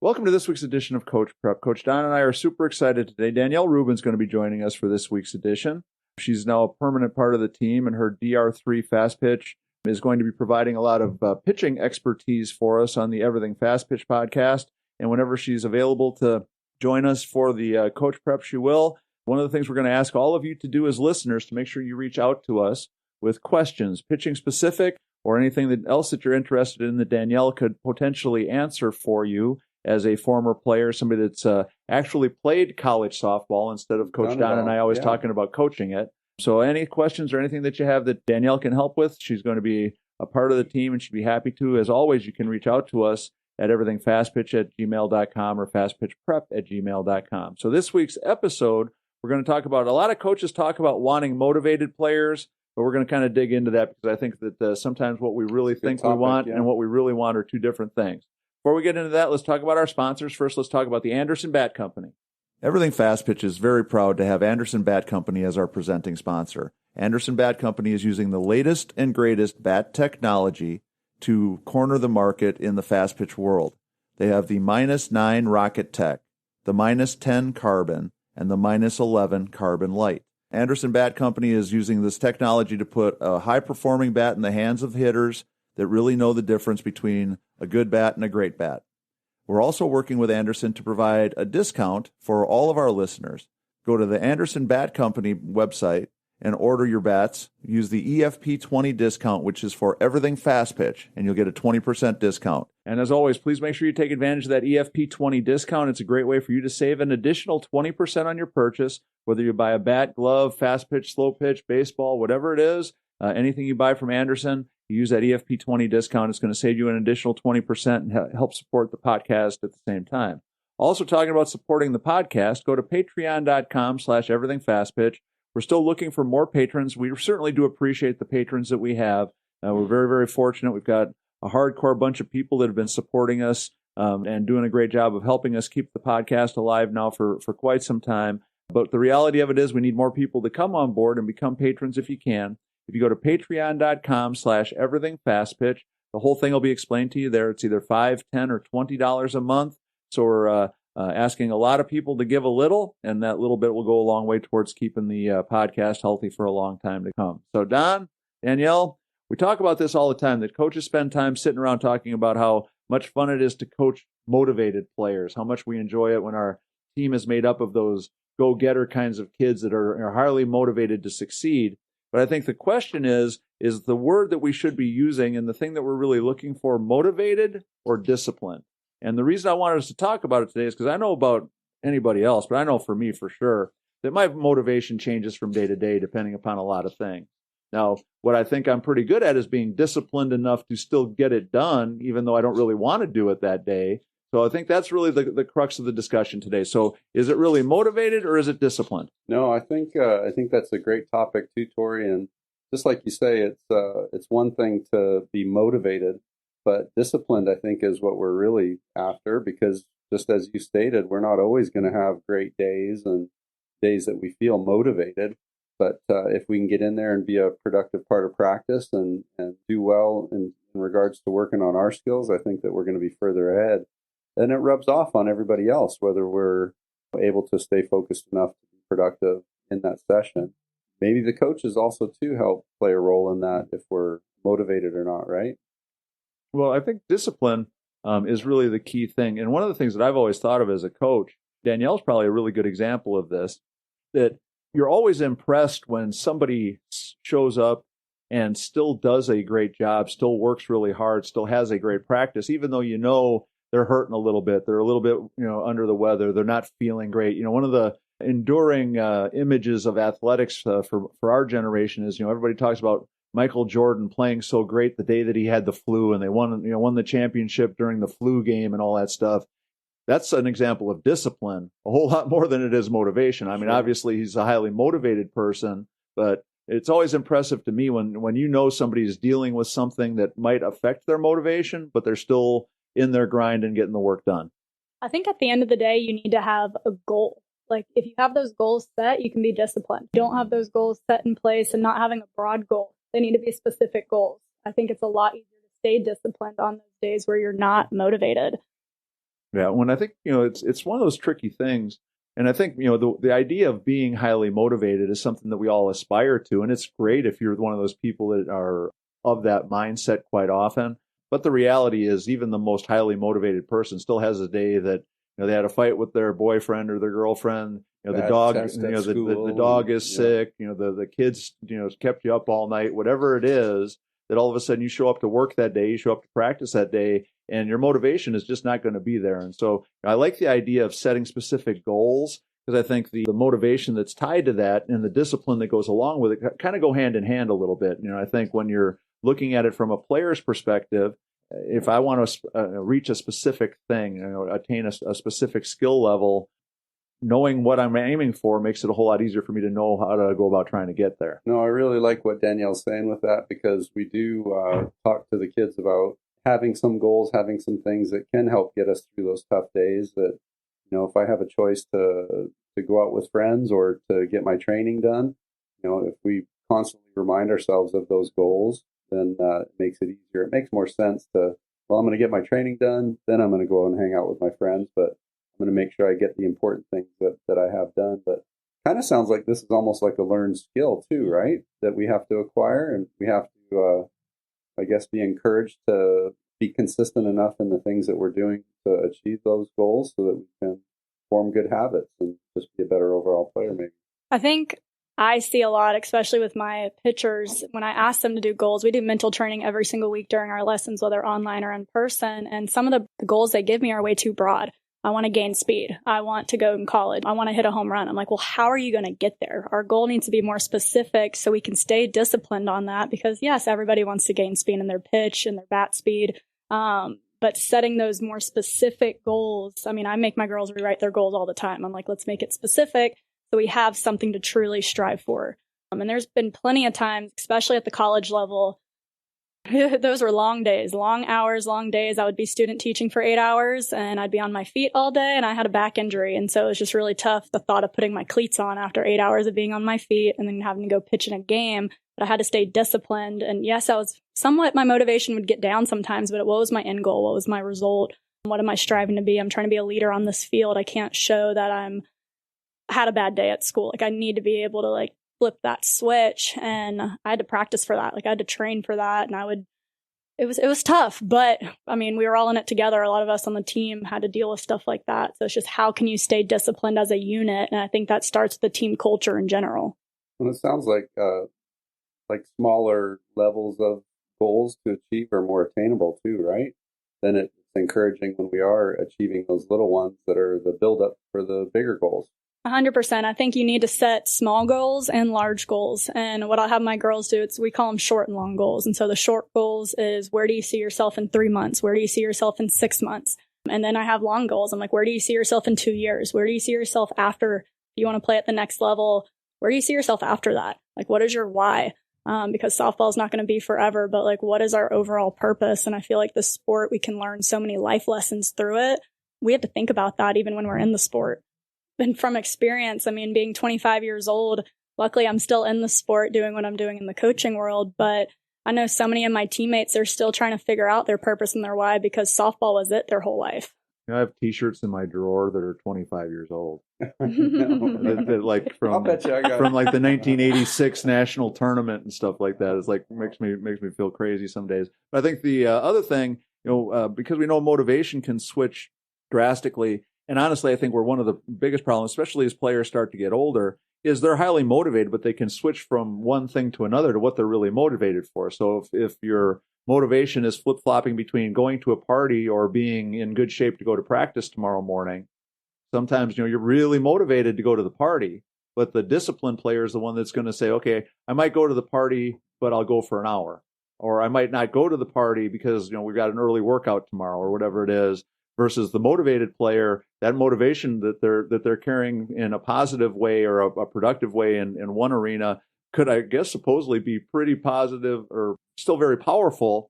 Welcome to this week's edition of Coach Prep. Coach Don and I are super excited today. Danielle Rubin's going to be joining us for this week's edition. She's now a permanent part of the team, and her DR3 Fast Pitch is going to be providing a lot of pitching expertise for us on the Everything Fast Pitch podcast. And whenever she's available to join us for the Coach Prep, she will. One of the things we're going to ask all of you to do as listeners to make sure you reach out to us with questions, pitching specific, or anything else that you're interested in that Danielle could potentially answer for you as a former player, somebody that's actually played college softball instead of Coach Don and I always talking about coaching it. So any questions or anything that you have that Danielle can help with, she's going to be a part of the team and she'd be happy to. As always, you can reach out to us at everythingfastpitch@gmail.com or fastpitchprep@gmail.com. So this week's episode, we're going to talk about, a lot of coaches talk about wanting motivated players, but we're going to kind of dig into that because I think that sometimes what we really think we want and what we really want are two different things. Before we get into that, let's talk about our sponsors. First, let's talk about the Anderson Bat Company. Everything Fast Pitch is very proud to have Anderson Bat Company as our presenting sponsor. Anderson Bat Company is using the latest and greatest bat technology to corner the market in the fast pitch world. They have the -9 Rocket Tech, the -10 Carbon, and the -11 Carbon Light. Anderson Bat Company is using this technology to put a high-performing bat in the hands of hitters that really know the difference between a good bat and a great bat. We're also working with Anderson to provide a discount for all of our listeners. Go to the Anderson Bat Company website and order your bats. Use the EFP20 discount, which is for everything fast pitch, and you'll get a 20% discount. And as always, please make sure you take advantage of that EFP20 discount. It's a great way for you to save an additional 20% on your purchase, whether you buy a bat, glove, fast pitch, slow pitch, baseball, whatever it is, anything you buy from Anderson. You use that EFP20 discount, it's going to save you an additional 20% and help support the podcast at the same time. Also talking about supporting the podcast, go to patreon.com/everythingfastpitch. We're still looking for more patrons. We certainly do appreciate the patrons that we have. We're very, very fortunate. We've got a hardcore bunch of people that have been supporting us and doing a great job of helping us keep the podcast alive now for quite some time. But the reality of it is we need more people to come on board and become patrons if you can. If you go to patreon.com/everythingfastpitch, the whole thing will be explained to you there. It's either $5, $10, or $20 a month. So we're asking a lot of people to give a little, and that little bit will go a long way towards keeping the podcast healthy for a long time to come. So Don, Danielle, we talk about this all the time, that coaches spend time sitting around talking about how much fun it is to coach motivated players, how much we enjoy it when our team is made up of those go-getter kinds of kids that are highly motivated to succeed. But I think the question is the word that we should be using and the thing that we're really looking for motivated or disciplined? And the reason I wanted us to talk about it today is because I know about anybody else, but I know for me for sure that my motivation changes from day to day depending upon a lot of things. Now, what I think I'm pretty good at is being disciplined enough to still get it done, even though I don't really want to do it that day. So I think that's really the crux of the discussion today. So is it really motivated or is it disciplined? No, I think that's a great topic too, Tori. And just like you say, it's one thing to be motivated, but disciplined, I think, is what we're really after, because just as you stated, we're not always going to have great days and days that we feel motivated. But if we can get in there and be a productive part of practice and do well in regards to working on our skills, I think that we're going to be further ahead. And it rubs off on everybody else, whether we're able to stay focused enough to be productive in that session. Maybe the coaches also, too, help play a role in that if we're motivated or not, right? Well, I think discipline is really the key thing. And one of the things that I've always thought of as a coach, Danielle's probably a really good example of this, that you're always impressed when somebody shows up and still does a great job, still works really hard, still has a great practice, even though you know they're hurting a little bit. They're a little bit, under the weather. They're not feeling great. One of the enduring images of athletics for our generation is, everybody talks about Michael Jordan playing so great the day that he had the flu and they won the championship during the flu game and all that stuff. That's an example of discipline, a whole lot more than it is motivation. I mean, obviously he's a highly motivated person, but it's always impressive to me when somebody is dealing with something that might affect their motivation, but they're still in their grind and getting the work done. I think at the end of the day, you need to have a goal. Like if you have those goals set, you can be disciplined. You don't have those goals set in place and not having a broad goal. They need to be specific goals. I think it's a lot easier to stay disciplined on those days where you're not motivated. Yeah, when I think, it's one of those tricky things. And I think, the idea of being highly motivated is something that we all aspire to. And it's great if you're one of those people that are of that mindset quite often. But the reality is, even the most highly motivated person still has a day that, they had a fight with their boyfriend or their girlfriend. The dog, the dog is sick. The kids, kept you up all night. Whatever it is, that all of a sudden you show up to work that day, you show up to practice that day, and your motivation is just not going to be there. And so I like the idea of setting specific goals, because I think the motivation that's tied to that and the discipline that goes along with it kind of go hand in hand a little bit. I think when you're looking at it from a player's perspective, if I want to reach a specific thing, attain a specific skill level, knowing what I'm aiming for makes it a whole lot easier for me to know how to go about trying to get there. No, I really like what Danielle's saying with that, because we do talk to the kids about having some goals, having some things that can help get us through those tough days. That, if I have a choice to go out with friends or to get my training done, if we constantly remind ourselves of those goals, then it makes it easier. It makes more sense to, I'm going to get my training done, then I'm going to go out and hang out with my friends, but I'm going to make sure I get the important things that I have done. But kind of sounds like this is almost like a learned skill too, right? That we have to acquire, and we have to, I guess, be encouraged to be consistent enough in the things that we're doing to achieve those goals so that we can form good habits and just be a better overall player, maybe. I think I see a lot, especially with my pitchers, when I ask them to do goals. We do mental training every single week during our lessons, whether online or in person. And some of the goals they give me are way too broad. I want to gain speed. I want to go in college. I want to hit a home run. I'm like, well, how are you going to get there? Our goal needs to be more specific so we can stay disciplined on that, because yes, everybody wants to gain speed in their pitch and their bat speed. But setting those more specific goals, I make my girls rewrite their goals all the time. I'm like, let's make it specific so we have something to truly strive for. And there's been plenty of times, especially at the college level, those were long days, long hours, long days. I would be student teaching for 8 hours and I'd be on my feet all day, and I had a back injury. And so it was just really tough, the thought of putting my cleats on after 8 hours of being on my feet and then having to go pitch in a game. But I had to stay disciplined. And yes, my motivation would get down sometimes, but what was my end goal? What was my result? What am I striving to be? I'm trying to be a leader on this field. I can't show that I had a bad day at school. I need to be able to flip that switch, and I had to practice for that. I had to train for that, and it was tough, but we were all in it together. A lot of us on the team had to deal with stuff like that. So it's just, how can you stay disciplined as a unit? And I think that starts with the team culture in general. And it sounds like smaller levels of goals to achieve are more attainable too, right? Then it's encouraging when we are achieving those little ones that are the build-up for the bigger goals. 100%. I think you need to set small goals and large goals. And what I'll have my girls do, we call them short and long goals. And so the short goals is, where do you see yourself in 3 months? Where do you see yourself in 6 months? And then I have long goals. I'm like, where do you see yourself in 2 years? Where do you see yourself after you want to play at the next level? Where do you see yourself after that? What is your why? Because softball is not going to be forever, but what is our overall purpose? And I feel like the sport, we can learn so many life lessons through it. We have to think about that even when we're in the sport. And from experience, being 25 years old, luckily I'm still in the sport doing what I'm doing in the coaching world. But I know so many of my teammates are still trying to figure out their purpose and their why, because softball was it their whole life. I have T-shirts in my drawer that are 25 years old. No. that I'll bet you I got from the 1986 national tournament and stuff like that. It's makes me feel crazy some days. But I think the other thing, because we know motivation can switch drastically. And honestly, I think we're one of the biggest problems, especially as players start to get older, is they're highly motivated, but they can switch from one thing to another to what they're really motivated for. So if your motivation is flip-flopping between going to a party or being in good shape to go to practice tomorrow morning, sometimes, you're really motivated to go to the party, but the disciplined player is the one that's going to say, okay, I might go to the party, but I'll go for an hour. Or I might not go to the party because, we've got an early workout tomorrow or whatever it is. Versus the motivated player, that motivation that they're carrying in a positive way or a productive way in one arena could, I guess, supposedly be pretty positive or still very powerful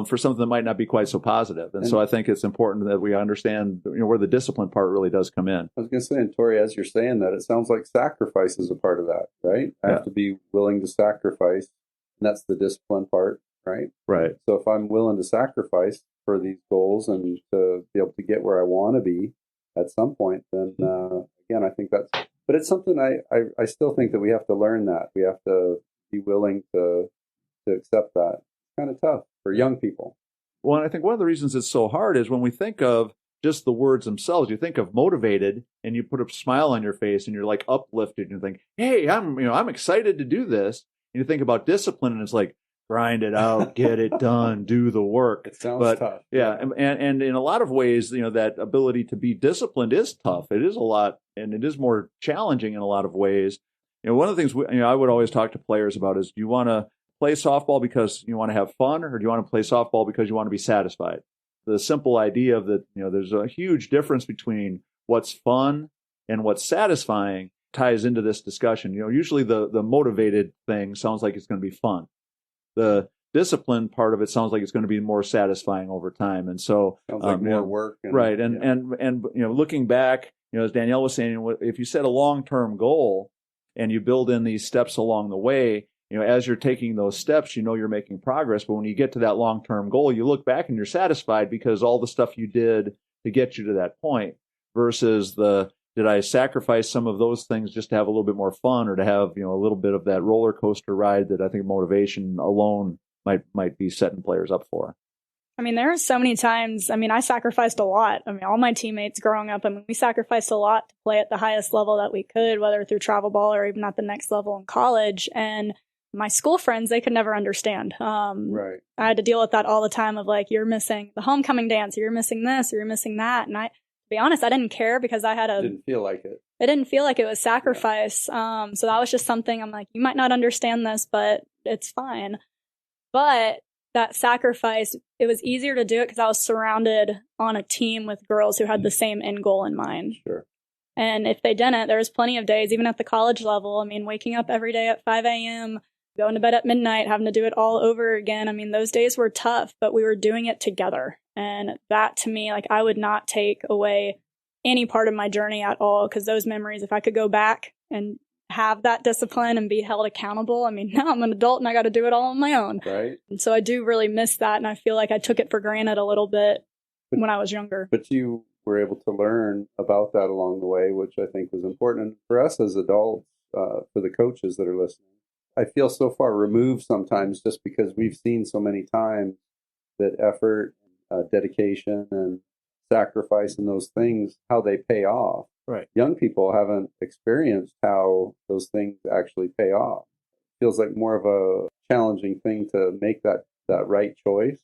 for something that might not be quite so positive. And so I think it's important that we understand where the discipline part really does come in. I was going to say, and Tori, as you're saying that, it sounds like sacrifice is a part of that, right? I have to be willing to sacrifice, and that's the discipline part. right? Right. So if I'm willing to sacrifice for these goals and to be able to get where I want to be at some point, then again, I think but it's something I still think that we have to learn that. We have to be willing to accept that. It's kind of tough for young people. Well, and I think one of the reasons it's so hard is when we think of just the words themselves, you think of motivated and you put a smile on your face and you're like uplifted and you think, hey, I'm excited to do this. And you think about discipline and it's like, grind it out, get it done, do the work. It sounds tough. Yeah. And in a lot of ways, that ability to be disciplined is tough. It is a lot, and it is more challenging in a lot of ways. One of the things I would always talk to players about is, do you want to play softball because you want to have fun, or do you want to play softball because you want to be satisfied? The simple idea of that, there's a huge difference between what's fun and what's satisfying ties into this discussion. Usually the motivated thing sounds like it's going to be fun. The discipline part of it sounds like it's going to be more satisfying over time. And so sounds like more work. Right. And looking back, as Danielle was saying, if you set a long-term goal and you build in these steps along the way, as you're taking those steps, you're making progress. But when you get to that long-term goal, you look back and you're satisfied because all the stuff you did to get you to that point versus did I sacrifice some of those things just to have a little bit more fun or to have, a little bit of that roller coaster ride that I think motivation alone might be setting players up for? There are so many times, I sacrificed a lot. All my teammates growing up, we sacrificed a lot to play at the highest level that we could, whether through travel ball or even at the next level in college. And my school friends, they could never understand. Right. I had to deal with that all the time of like, you're missing the homecoming dance, or you're missing this, or you're missing that. And to be honest, I didn't care because I had didn't feel like it. It didn't feel like it was sacrifice. Yeah. So that was just something I'm like, you might not understand this, but it's fine. But that sacrifice, it was easier to do it because I was surrounded on a team with girls who had the same end goal in mind. Sure. And if they didn't, there was plenty of days, even at the college level, waking up every day at 5 a.m., going to bed at midnight, having to do it all over again. Those days were tough, but we were doing it together. And that to me, like, I would not take away any part of my journey at all, because those memories, if I could go back and have that discipline and be held accountable, now I'm an adult and I got to do it all on my own. Right. And so I do really miss that. And I feel like I took it for granted a little bit when I was younger. But you were able to learn about that along the way, which I think was important. And for us as adults, for the coaches that are listening, I feel so far removed sometimes just because we've seen so many times that effort, dedication, and sacrifice and those things, how they pay off. Right. Young people haven't experienced how those things actually pay off. It feels like more of a challenging thing to make that right choice,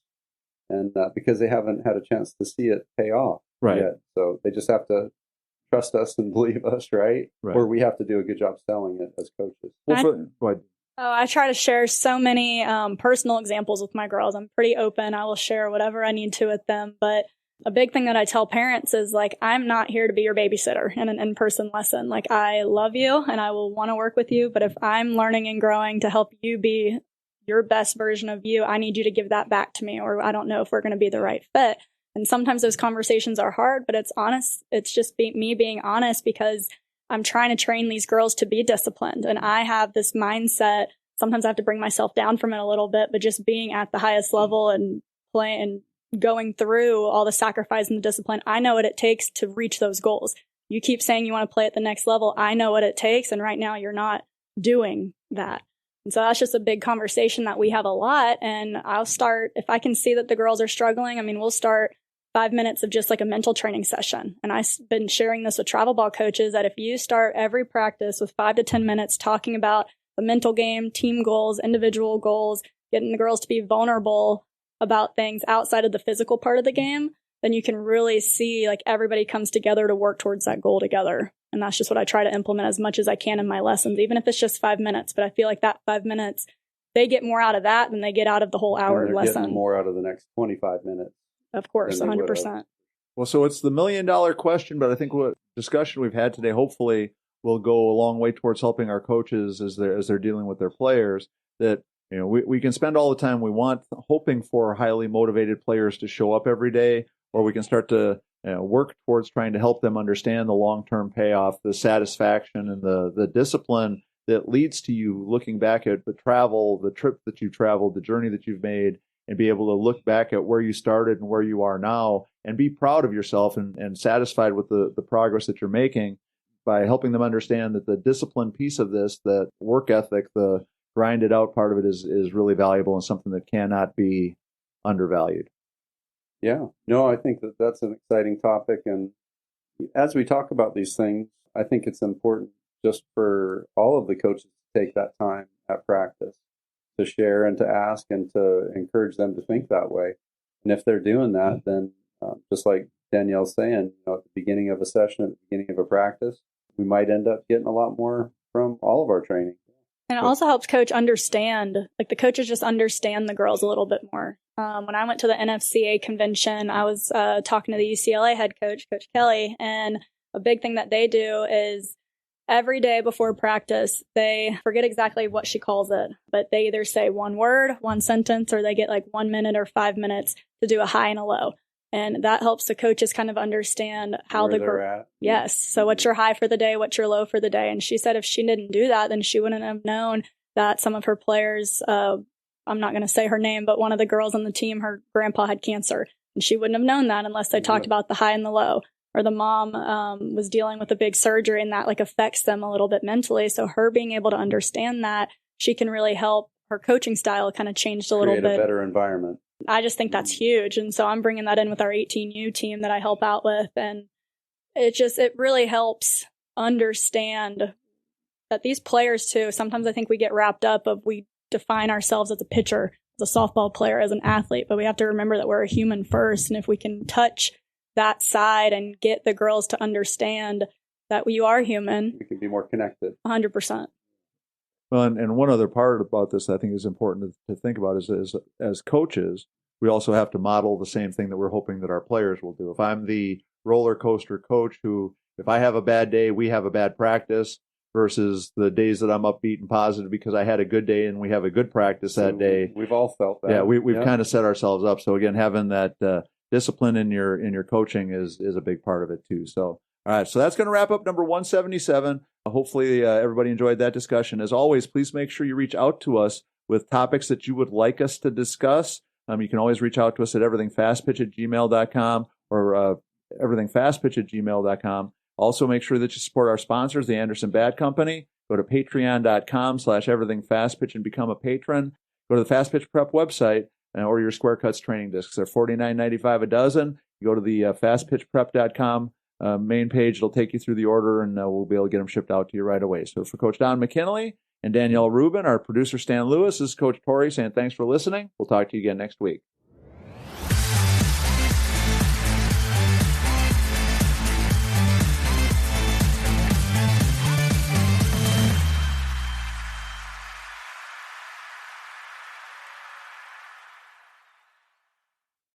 and because they haven't had a chance to see it pay off yet. So they just have to trust us and believe us, right? Or we have to do a good job selling it as coaches. Go ahead. I try to share so many personal examples with my girls. I'm pretty open. I will share whatever I need to with them. But a big thing that I tell parents is, like, I'm not here to be your babysitter in an in-person lesson. Like, I love you and I will want to work with you. But if I'm learning and growing to help you be your best version of you, I need you to give that back to me, or I don't know if we're going to be the right fit. And sometimes those conversations are hard, but it's honest. It's just me being honest, because I'm trying to train these girls to be disciplined. And I have this mindset. Sometimes I have to bring myself down from it a little bit, but just being at the highest level and playing and going through all the sacrifice and the discipline, I know what it takes to reach those goals. You keep saying you want to play at the next level. I know what it takes. And right now you're not doing that. And so that's just a big conversation that we have a lot. And I'll start, if I can see that the girls are struggling, we'll start 5 minutes of just like a mental training session. And I've been sharing this with travel ball coaches, that if you start every practice with 5 to 10 minutes talking about the mental game, team goals, individual goals, getting the girls to be vulnerable about things outside of the physical part of the game, then you can really see like everybody comes together to work towards that goal together. And that's just what I try to implement as much as I can in my lessons, even if it's just 5 minutes. But I feel like that 5 minutes, they get more out of that than they get out of the whole hour and they're lesson. Getting more out of the next 25 minutes. Of course, 100%. Well, so it's the $1 million question, but I think what discussion we've had today hopefully will go a long way towards helping our coaches as they're dealing with their players. That we can spend all the time we want hoping for highly motivated players to show up every day, or we can start to work towards trying to help them understand the long-term payoff, the satisfaction, and the discipline that leads to you looking back at the travel, the trip that you traveled, the journey that you've made, and be able to look back at where you started and where you are now and be proud of yourself and satisfied with the progress that you're making by helping them understand that the discipline piece of this, that work ethic, the grinded out part of it is really valuable and something that cannot be undervalued. Yeah, no, I think that's an exciting topic. And as we talk about these things, I think it's important just for all of the coaches to take that time at practice to share and to ask and to encourage them to think that way. And if they're doing that, then just like Danielle's saying, at the beginning of a session, at the beginning of a practice, we might end up getting a lot more from all of our training. And it also helps coach understand, like the coaches just understand the girls a little bit more. When I went to the NFCA convention, I was talking to the UCLA head coach, Coach Kelly, and a big thing that they do is every day before practice, they forget exactly what she calls it, but they either say one word, one sentence, or they get like 1 minute or 5 minutes to do a high and a low. And that helps the coaches kind of understand how they're at. Yes. So what's your high for the day? What's your low for the day? And she said if she didn't do that, then she wouldn't have known that some of her players, I'm not going to say her name, but one of the girls on the team, her grandpa had cancer. And she wouldn't have known that unless they talked about the high and the low. Or the mom was dealing with a big surgery and that like affects them a little bit mentally. So her being able to understand that, she can really help her coaching style kind of changed a little bit. Create a better environment. I just think that's huge. And so I'm bringing that in with our 18U team that I help out with. And it really helps understand that these players too, sometimes I think we get wrapped up of we define ourselves as a pitcher, as a softball player, as an athlete, but we have to remember that we're a human first. And if we can touch that side and get the girls to understand that you are human, we can be more connected. 100%. Well, and one other part about this I think is important to think about is as coaches, we also have to model the same thing that we're hoping that our players will do. If I'm the roller coaster coach who, if I have a bad day, we have a bad practice, versus the days that I'm upbeat and positive because I had a good day and we have a good practice that day. We've all felt that. Yeah, we've kind of set ourselves up. So again, having that discipline in your coaching is a big part of it too. So all right, so that's going to wrap up number 177. Hopefully everybody enjoyed that discussion. As always, please make sure you reach out to us with topics that you would like us to discuss. You can always reach out to us at everythingfastpitch@gmail.com or everythingfastpitch@gmail.com. Also, make sure that you support our sponsors, the Anderson Bat Company. Go to patreon.com/everythingfastpitch and become a patron. Go to the Fast Pitch Prep website or your Square Cuts training discs. They're $49.95 a dozen. You go to the fastpitchprep.com main page. It'll take you through the order, and we'll be able to get them shipped out to you right away. So for Coach Don McKinley and Danielle Rubin, our producer Stan Lewis, this is Coach Torrey saying thanks for listening. We'll talk to you again next week.